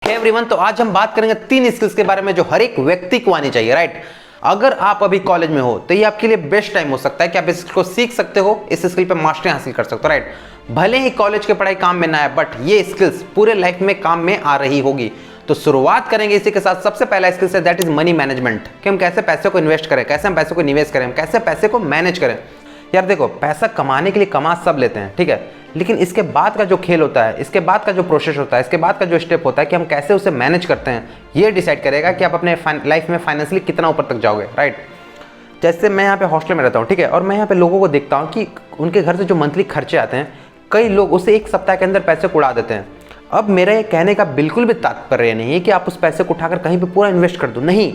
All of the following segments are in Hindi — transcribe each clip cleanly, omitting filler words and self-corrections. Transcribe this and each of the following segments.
एवरीवन, तो आज हम बात करेंगे 3 स्किल्स के बारे में जो हर एक व्यक्ति को आनी चाहिए, राइट। अगर आप अभी कॉलेज में हो तो ये आपके लिए बेस्ट टाइम हो सकता है कि आप इसको सीख सकते हो, इस स्किल पे मास्टरी हासिल कर सकते हो, राइट। भले ही कॉलेज की पढ़ाई काम में ना आए, बट ये स्किल्स पूरे लाइफ में काम में आ रही होगी। तो शुरुआत करेंगे इसी के साथ। सबसे पहला स्किल्स है दैट इज मनी मैनेजमेंट, कि हम कैसे पैसे को इन्वेस्ट करें, कैसे हम पैसे को निवेश करें, कैसे पैसे को मैनेज करें। यार देखो, पैसा कमाने के लिए कमा सब लेते हैं, ठीक है, लेकिन इसके बाद का जो खेल होता है, इसके बाद का जो प्रोसेस होता है, इसके बाद का जो स्टेप होता है कि हम कैसे उसे मैनेज करते हैं, ये डिसाइड करेगा कि आप अपने लाइफ में फाइनेंशियली कितना ऊपर तक जाओगे, राइट। जैसे मैं यहाँ पे हॉस्टल में रहता हूँ, ठीक है, और मैं यहाँ पे लोगों को देखता हूँ कि उनके घर से जो मंथली खर्चे आते हैं, कई लोग उसे एक सप्ताह के अंदर पैसे को उड़ा देते हैं। अब मेरा ये कहने का बिल्कुल भी तात्पर्य नहीं है कि आप उस पैसे को उठाकर कहीं पे पूरा इन्वेस्ट कर दो, नहीं,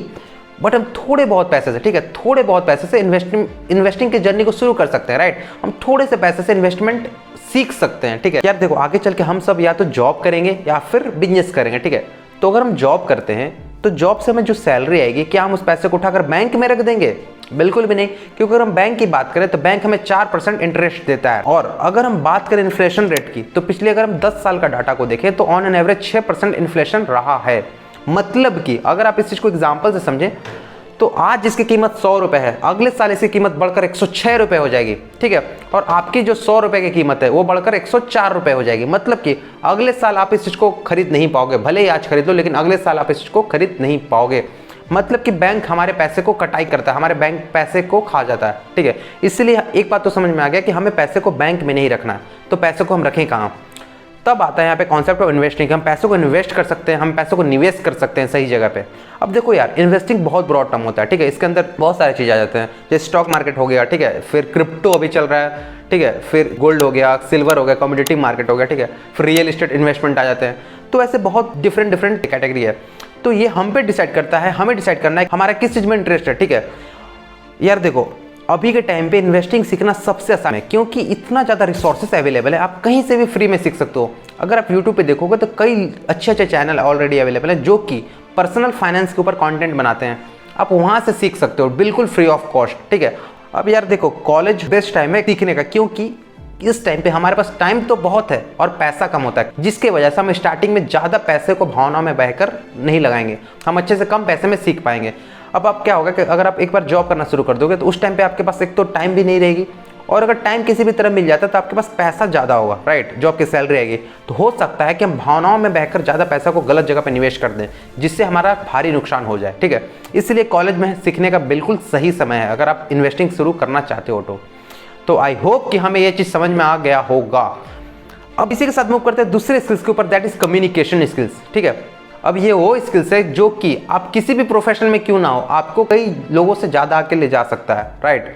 बट हम थोड़े बहुत पैसे से, ठीक है, थोड़े बहुत पैसे से इन्वेस्टिंग की जर्नी को शुरू कर सकते हैं, राइट। हम थोड़े से पैसे से इन्वेस्टमेंट सीख सकते हैं, ठीक है। यार देखो, आगे चल के हम सब या तो जॉब करेंगे या फिर बिजनेस करेंगे, ठीक है। तो अगर हम जॉब करते हैं तो जॉब से हमें जो सैलरी आएगी, क्या हम उस पैसे को उठाकर बैंक में रख देंगे? बिल्कुल भी नहीं, क्योंकि अगर हम बैंक की बात करें तो बैंक हमें 4% इंटरेस्ट देता है। और अगर हम बात करें इन्फ्लेशन रेट की, तो पिछले अगर हम 10 साल का डाटा को देखें तो ऑन एन एवरेज 6% इन्फ्लेशन रहा है। मतलब कि अगर आप इस चीज को एग्जाम्पल से समझें तो आज जिसकी कीमत 100 रुपए है, अगले साल इसकी कीमत बढ़कर 106 रुपए हो जाएगी, ठीक है। और आपकी जो 100 रुपए की कीमत है वो बढ़कर 104 रुपए हो जाएगी। मतलब कि अगले साल आप इस चीज को खरीद नहीं पाओगे, भले ही आज खरीद लो, लेकिन अगले साल आप इस चीज को खरीद नहीं पाओगे। मतलब कि बैंक हमारे पैसे को कटाई करता है, हमारे बैंक पैसे को खा जाता है, ठीक है। इसलिए एक बात तो समझ में आ गया कि हमें पैसे को बैंक में नहीं रखना है, तो पैसे को हम रखें कहाँ? तब आता है यहाँ पे कॉन्सेप्ट ऑफ इन्वेस्टिंग। हम पैसों को इन्वेस्ट कर सकते हैं, हम पैसों को निवेश कर सकते हैं सही जगह पे। अब देखो यार, इन्वेस्टिंग बहुत ब्रॉड टर्म होता है, ठीक है। इसके अंदर बहुत सारी चीज़ आ जाते हैं, जैसे स्टॉक मार्केट हो गया, ठीक है, फिर क्रिप्टो अभी चल रहा है, ठीक है, फिर गोल्ड हो गया, सिल्वर हो गया, कमोडिटी मार्केट हो गया, ठीक है, फिर रियल एस्टेट इन्वेस्टमेंट आ जाते हैं। तो ऐसे बहुत डिफरेंट कैटेगरी है। तो ये हम पे डिसाइड करता है, हमें डिसाइड करना है हमारा किस चीज़ में इंटरेस्ट है, ठीक है। यार देखो, अभी के टाइम पे इन्वेस्टिंग सीखना सबसे आसान है, क्योंकि इतना ज़्यादा रिसोर्सेस अवेलेबल है, आप कहीं से भी फ्री में सीख सकते हो। अगर आप यूट्यूब पे देखोगे तो कई अच्छे चैनल ऑलरेडी अवेलेबल है जो कि पर्सनल फाइनेंस के ऊपर कंटेंट बनाते हैं, आप वहाँ से सीख सकते हो बिल्कुल फ्री ऑफ कॉस्ट, ठीक है। अब यार देखो, कॉलेज बेस्ट टाइम है सीखने का, क्योंकि इस टाइम पे हमारे पास टाइम तो बहुत है और पैसा कम होता है, जिसके वजह से हम स्टार्टिंग में ज़्यादा पैसे को भावनाओं में बहकर नहीं लगाएंगे, हम अच्छे से कम पैसे में सीख पाएंगे। अब आप क्या होगा कि अगर आप एक बार जॉब करना शुरू कर दोगे तो उस टाइम पे आपके पास एक तो टाइम भी नहीं रहेगी, और अगर टाइम किसी भी तरह मिल जाता है तो आपके पास पैसा ज़्यादा होगा, राइट, जॉब की सैलरी आएगी। तो हो सकता है कि हम भावनाओं में बहकर ज़्यादा पैसा को गलत जगह पर निवेश कर दें, जिससे हमारा भारी नुकसान हो जाए, ठीक है। इसलिए कॉलेज में सीखने का बिल्कुल सही समय है अगर आप इन्वेस्टिंग शुरू करना चाहते हो तो आई होप कि हमें यह चीज़ समझ में आ गया होगा। अब इसी के साथ मूव करते हैं दूसरे स्किल्स के ऊपर, दैट इज कम्युनिकेशन स्किल्स, ठीक है। अब ये वो स्किल्स है जो कि आप किसी भी प्रोफेशन में क्यों ना हो, आपको कई लोगों से ज़्यादा आके ले जा सकता है, राइट।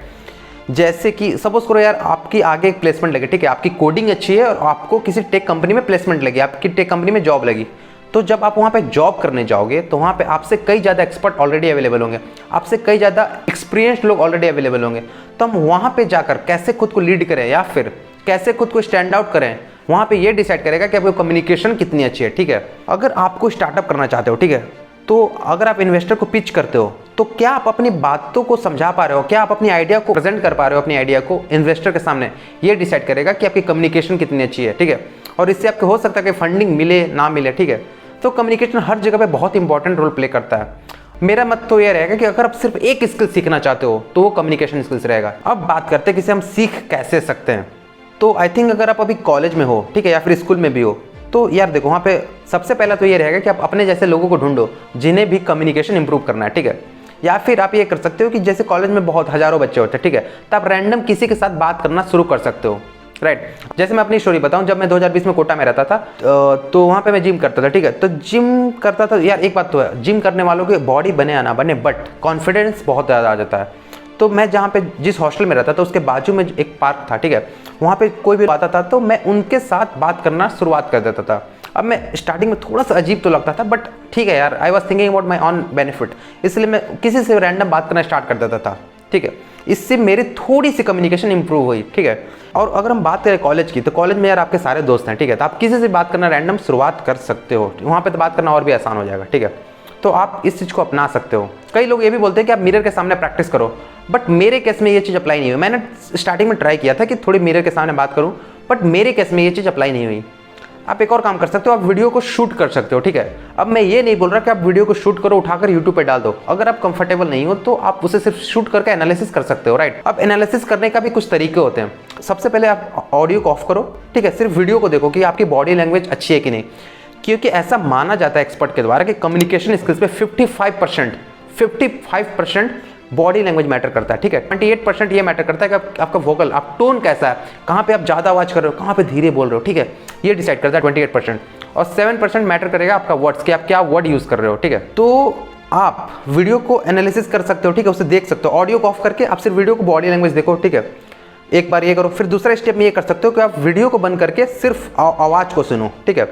जैसे कि सपोज करो यार, आपकी आगे एक प्लेसमेंट लगी, ठीक है, आपकी कोडिंग अच्छी है और आपको किसी टेक कंपनी में प्लेसमेंट लगी, आपकी टेक कंपनी में जॉब लगी। तो जब आप वहाँ पे जॉब करने जाओगे तो वहाँ पे आपसे कई ज़्यादा एक्सपर्ट ऑलरेडी अवेलेबल होंगे, आपसे कई ज़्यादा एक्सपीरियंस्ड लोग ऑलरेडी अवेलेबल होंगे। तो हम वहाँ पे जाकर कैसे खुद को लीड करें या फिर कैसे खुद को स्टैंड आउट करें, वहाँ पे ये डिसाइड करेगा कि आपकी कम्युनिकेशन कितनी अच्छी है, ठीक है। अगर आपको स्टार्टअप करना चाहते हो, ठीक है, तो अगर आप इन्वेस्टर को पिच करते हो तो क्या आप अपनी बातों को समझा पा रहे हो, क्या आप अपनी आइडिया को प्रेजेंट कर पा रहे हो अपनी आइडिया को इन्वेस्टर के सामने, ये डिसाइड करेगा कि आपकी कम्युनिकेशन कितनी अच्छी है, ठीक है। और इससे आपको हो सकता है कि फंडिंग मिले ना मिले, ठीक है। तो कम्युनिकेशन हर जगह पे बहुत इंपॉर्टेंट रोल प्ले करता है। मेरा मत तो ये रहेगा कि अगर आप सिर्फ एक स्किल सीखना चाहते हो तो वो कम्युनिकेशन स्किल्स रहेगा। अब बात करते हैं कि इसे हम सीख कैसे सकते हैं। तो आई थिंक अगर आप अभी कॉलेज में हो, ठीक है, या फिर स्कूल में भी हो, तो यार देखो, वहाँ पे सबसे पहला तो ये रहेगा कि आप अपने जैसे लोगों को ढूंढो जिन्हें भी कम्युनिकेशन इंप्रूव करना है, ठीक है। या फिर आप ये कर सकते हो कि जैसे कॉलेज में बहुत हज़ारों बच्चे होते हैं, ठीक है, तो आप रैंडम किसी के साथ बात करना शुरू कर सकते हो, राइट। जैसे मैं अपनी स्टोरी बताऊं, जब मैं 2020 में कोटा में रहता था तो वहाँ पे मैं जिम करता था, ठीक है। तो जिम करता था यार, एक बात तो है, जिम करने वालों की बॉडी बने या ना बने, बट कॉन्फिडेंस बहुत ज़्यादा आ जाता है। तो मैं जहाँ पे जिस हॉस्टल में रहता था उसके बाजू में एक पार्क था, ठीक है, वहाँ पे कोई भी आता था तो मैं उनके साथ बात करना शुरुआत कर देता था। अब मैं स्टार्टिंग में थोड़ा सा अजीब तो लगता था, बट ठीक है यार, I was thinking about my on benefit, इसलिए मैं किसी से रैंडम बात करना स्टार्ट कर देता था, ठीक है। इससे मेरी थोड़ी सी कम्युनिकेशन इंप्रूव हुई, ठीक है। और अगर हम बात करें कॉलेज की, तो कॉलेज में यार आपके सारे दोस्त हैं, ठीक है, तो आप किसी से बात करना रैंडम शुरुआत कर सकते हो, वहाँ पे तो बात करना और भी आसान हो जाएगा, ठीक है। तो आप इस चीज़ को अपना सकते हो। कई लोग ये भी बोलते हैं कि आप मिरर के सामने प्रैक्टिस करो, बट मेरे केस में ये चीज़ अप्लाई नहीं हुई। मैंने स्टार्टिंग में ट्राई किया था कि थोड़ी मिरर के सामने बात करूँ, बट मेरे केस में ये चीज़ अप्लाई नहीं हुई। आप एक और काम कर सकते हो, आप वीडियो को शूट कर सकते हो, ठीक है। अब मैं ये नहीं बोल रहा कि आप वीडियो को शूट करो, उठाकर यूट्यूब पे डाल दो। अगर आप कंफर्टेबल नहीं हो तो आप उसे सिर्फ शूट करके एनालिसिस कर सकते हो, राइट। अब एनालिसिस करने का भी कुछ तरीके होते हैं। सबसे पहले आप ऑडियो को ऑफ करो, ठीक है, सिर्फ वीडियो को देखो कि आपकी बॉडी लैंग्वेज अच्छी है कि नहीं, क्योंकि ऐसा माना जाता है एक्सपर्ट के द्वारा कि कम्युनिकेशन स्किल्स पे 55% बॉडी लैंग्वेज मैटर करता है, ठीक है। 28% ये मैटर करता है कि आपका वोकल, आप टोन कैसा है, कहाँ पे आप ज़्यादा आवाज़ कर रहे हो, कहाँ पे धीरे बोल रहे हो, ठीक है, ये डिसाइड करता है 28%। और 7% मैटर करेगा आपका वर्ड्स, कि आप क्या वर्ड यूज़ कर रहे हो, ठीक है। तो आप वीडियो को एनालिसिस कर सकते हो, ठीक है, उसे देख सकते हो। ऑडियो को ऑफ करके आप सिर्फ वीडियो को बॉडी लैंग्वेज देखो, ठीक है, एक बार ये करो। फिर दूसरा स्टेप में ये कर सकते हो कि आप वीडियो को बंद करके सिर्फ आवाज़ को सुनो, ठीक है।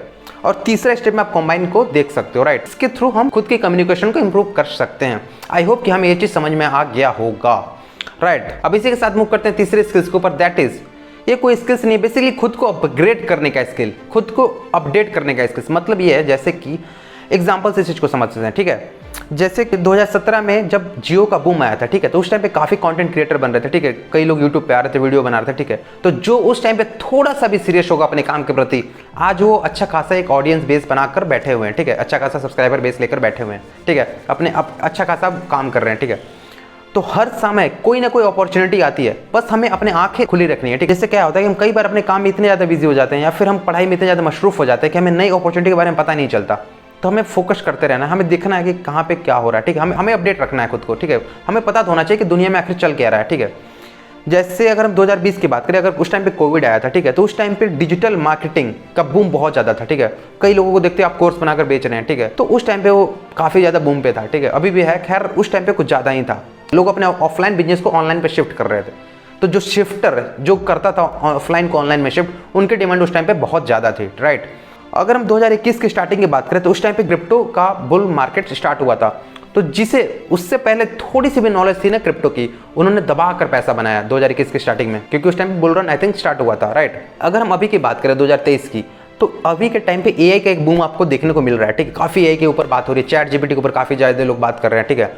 और तीसरा स्टेप में आप कंबाइन को देख सकते हो, राइट। इसके थ्रू हम खुद की कम्युनिकेशन को इंप्रूव कर सकते हैं। आई होप कि हमें ये चीज़ समझ में आ गया होगा, राइट। अब इसी के साथ मूव करते हैं तीसरे स्किल्स के ऊपर, दैट इज, ये कोई स्किल्स नहीं, बेसिकली खुद को अपग्रेड करने का स्किल, खुद को अपडेट करने का स्किल्स। मतलब ये है, जैसे कि एग्जाम्पल से इस चीज़ को समझ सकते हैं, ठीक है। जैसे कि 2017 में जब जियो का बूम आया था, ठीक है, तो उस टाइम पे काफ़ी कंटेंट क्रिएटर बन रहे थे, ठीक है, कई लोग यूट्यूब पे आ रहे थे, वीडियो बना रहे थे, ठीक है। तो जो उस टाइम पे थोड़ा सा भी सीरियस होगा अपने काम के प्रति, आज वो अच्छा खासा एक ऑडियंस बेस बनाकर बैठे हुए हैं, ठीक है, अच्छा खासा सब्सक्राइबर बेस लेकर बैठे हुए हैं, ठीक है, अपने अच्छा खासा काम कर रहे हैं, ठीक है। तो हर समय कोई ना कोई अपॉर्चुनिटी आती है, बस हमें अपने आंखें खुली रखनी है, ठीक है। इससे क्या होता है कि हम कई बार अपने काम में इतने ज़्यादा बिजी हो जाते हैं, या फिर हम पढ़ाई में इतने ज़्यादा मशरूफ हो जाते हैं कि हमें नई अपॉर्चुनिटी के बारे में पता नहीं चलता। तो हमें फोकस करते रहना है, हमें देखना है कि कहाँ पे क्या हो रहा है, ठीक है, हमें अपडेट रखना है खुद को, ठीक है। हमें पता तो होना चाहिए कि दुनिया में आखिर चल क्या रहा है, ठीक है। जैसे अगर हम 2020 की बात करें, अगर उस टाइम पे कोविड आया था, ठीक है, तो उस टाइम पे डिजिटल मार्केटिंग का बूम बहुत ज़्यादा था, ठीक है। कई लोगों को देखते आप कोर्स बनाकर बेच रहे हैं, ठीक है, तो उस टाइम पे वो काफ़ी ज़्यादा बूम पे था, ठीक है, अभी भी है, खैर उस टाइम पे कुछ ज़्यादा ही था। लोग अपने ऑफलाइन बिजनेस को ऑनलाइन पे शिफ्ट कर रहे थे। तो जो शिफ्टर जो करता था ऑफलाइन को ऑनलाइन में शिफ्ट, उनकी डिमांड उस टाइम पे बहुत ज़्यादा थी, राइट। अगर हम 2021 की स्टार्टिंग की बात करें तो उस टाइम पे क्रिप्टो का बुल मार्केट स्टार्ट हुआ था। तो जिसे उससे पहले थोड़ी सी भी नॉलेज थी ना क्रिप्टो की, उन्होंने दबा कर पैसा बनाया 2021 की स्टार्टिंग में, क्योंकि उस टाइम पे bull run I think start हुआ था, राइट। अगर हम अभी की बात करें 2023 की, तो अभी के टाइम पे एआई का एक बूम आपको देखने को मिल रहा है, ठीक है। काफ़ी एआई के ऊपर बात हो रही है, चैट जीपीटी के ऊपर काफ़ी ज़्यादा लोग बात कर रहे हैं, ठीक है।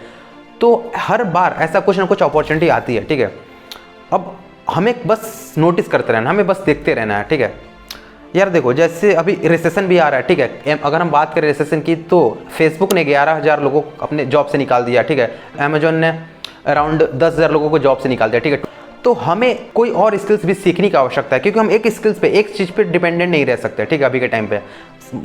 तो हर बार ऐसा कुछ ना कुछ अपॉर्चुनिटी आती है, ठीक है। अब हमें बस नोटिस करते रहना, हमें बस देखते रहना है, ठीक है। यार देखो, जैसे अभी रिसेशन भी आ रहा है, ठीक है। अगर हम बात करें रिसेशन की, तो फेसबुक ने 11,000 लोगों को अपने जॉब से निकाल दिया, ठीक है। अमेजोन ने अराउंड 10,000 लोगों को जॉब से निकाल दिया, ठीक है। तो हमें कोई और स्किल्स भी सीखने की आवश्यकता है, क्योंकि हम एक स्किल्स पे, एक चीज़ पे डिपेंडेंट नहीं रह सकते, ठीक है। अभी के टाइम पे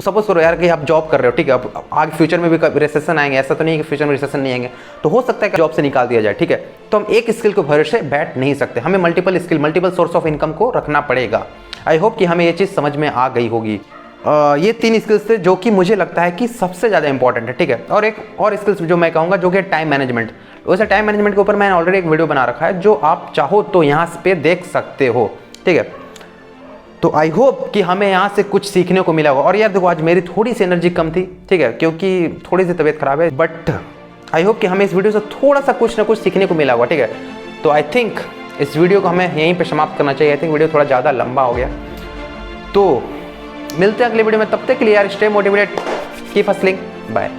सपोज करो यार कि आप जॉब कर रहे हो, ठीक है, अब आगे फ्यूचर में भी रिसेशन आएंगे, ऐसा तो नहीं है कि फ्यूचर में रिसेशन नहीं आएंगे, तो हो सकता है कि जॉब से निकाल दिया जाए, ठीक है। तो हम एक स्किल को भरोसे बैठ नहीं सकते, हमें multiple skill, multiple source of income को रखना पड़ेगा। आई होप कि हमें ये चीज़ समझ में आ गई होगी। ये 3 स्किल्स थे जो कि मुझे लगता है कि सबसे ज़्यादा इंपॉर्टेंट है, ठीक है। और एक और स्किल्स जो मैं कहूँगा, जो कि टाइम मैनेजमेंट। वैसे टाइम मैनेजमेंट के ऊपर मैंने ऑलरेडी एक वीडियो बना रखा है, जो आप चाहो तो यहाँ पे देख सकते हो, ठीक है। तो आई होप कि हमें यहाँ से कुछ सीखने को मिला होगा। और यार देखो, आज मेरी थोड़ी सी एनर्जी कम थी, ठीक है, क्योंकि थोड़ी सी तबीयत खराब है, बट आई होप कि हमें इस वीडियो से थोड़ा सा कुछ ना कुछ सीखने को मिला होगा, ठीक है। तो आई थिंक इस वीडियो को हमें यहीं पे समाप्त करना चाहिए। आई थिंक वीडियो थोड़ा ज़्यादा लंबा हो गया। तो मिलते हैं अगले वीडियो में, तब तक के लिए यार stay motivated, keep hustling, bye.